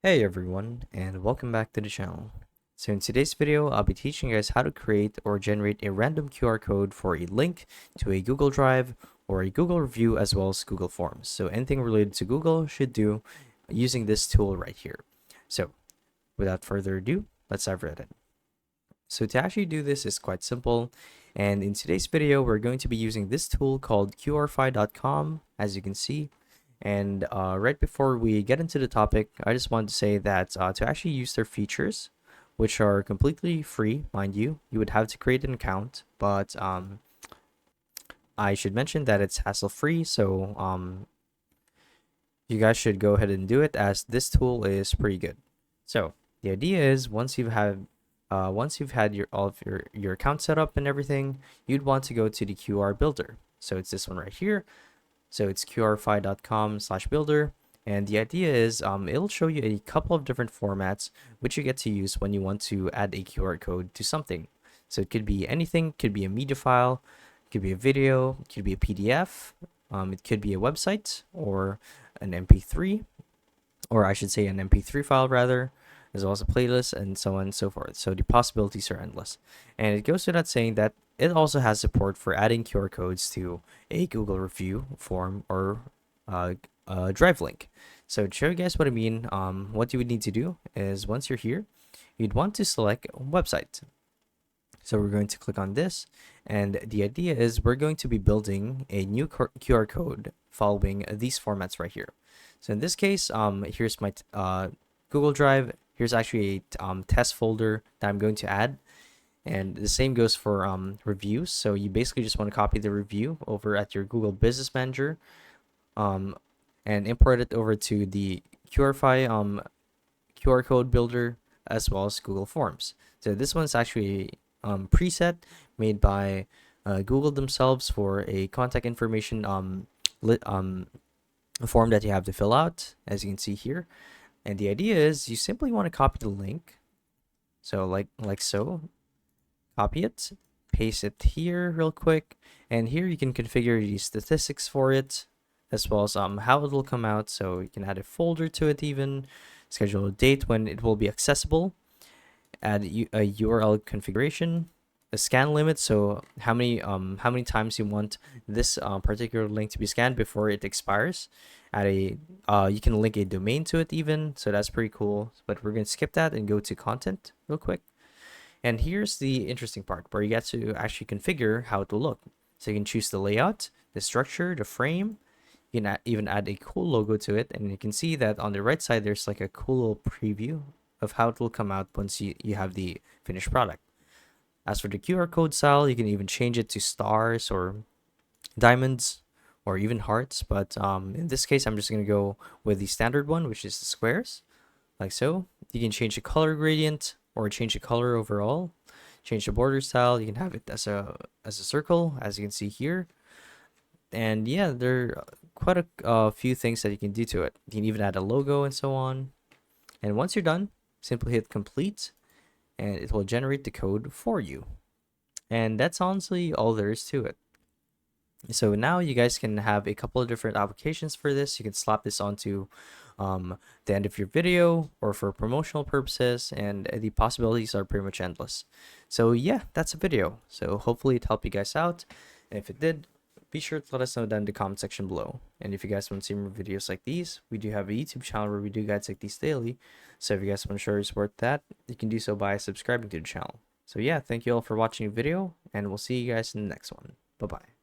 Hey everyone, and welcome back to the channel. So in today's video, I'll be teaching you guys how to create or generate a random QR code for a link to a Google Drive or a Google review as well as Google Forms. So anything related to Google should do using this tool right here. So without further ado, let's dive right in. So to actually do this is quite simple. And in today's video, we're going to be using this tool called qrfi.com, as you can see. And right before we get into the topic, I just want to say that to actually use their features, which are completely free, mind you, you would have to create an account. But I should mention that it's hassle-free, so you guys should go ahead and do it as this tool is pretty good. So the idea is once you've had all of your account set up and everything, you'd want to go to the QR builder. So it's this one right here. So it's qrfi.com/builder. And the idea is it'll show you a couple of different formats which you get to use when you want to add a QR code to something. So it could be anything, could be a media file, it could be a video, it could be a PDF, it could be a website or an MP3, or I should say an MP3 file rather, as well as a playlist and so on and so forth. So the possibilities are endless. And it goes without saying that it also has support for adding QR codes to a Google review form or a Drive link. So to show you guys what I mean, what you would need to do is once you're here, you'd want to select website. So we're going to click on this, and the idea is we're going to be building a new QR code following these formats right here. So in this case, here's my Google Drive. Here's actually a test folder that I'm going to add. And the same goes for reviews. So you basically just want to copy the review over at your Google Business Manager and import it over to the QRFi QR code builder as well as Google Forms. So this one's actually a preset made by Google themselves for a contact information form that you have to fill out, as you can see here. And the idea is you simply want to copy the link. So like so, copy it, paste it here real quick, and here you can configure the statistics for it as well as how it will come out. So you can add a folder to it, even schedule a date when it will be accessible, add a URL configuration, a scan limit, so how many times you want this particular link to be scanned before it expires. Add a you can link a domain to it even, so that's pretty cool. But we're going to skip that and go to content real quick. And here's the interesting part where you get to actually configure how it will look. So you can choose the layout, the structure, the frame. You can even add a cool logo to it, and you can see that on the right side there's like a cool little preview of how it will come out once you have the finished product. As for the QR code style, you can even change it to stars or diamonds or even hearts, but in this case I'm just going to go with the standard one, which is the squares, like so. You can change the color gradient or change the color overall, change the border style. You can have it as a circle, as you can see here. And yeah, there are quite a few things that you can do to it. You can even add a logo and so on. And once you're done, simply hit complete and it will generate the code for you. And that's honestly all there is to it. So now you guys can have a couple of different applications for this. You can slap this onto the end of your video or for promotional purposes, and the possibilities are pretty much endless. So yeah, that's a video. So hopefully it helped you guys out. And if it did, be sure to let us know down in the comment section below. And if you guys want to see more videos like these, we do have a YouTube channel where we do guides like these daily. So if you guys want to show your support that, you can do so by subscribing to the channel. So yeah, thank you all for watching the video, and we'll see you guys in the next one. Bye bye.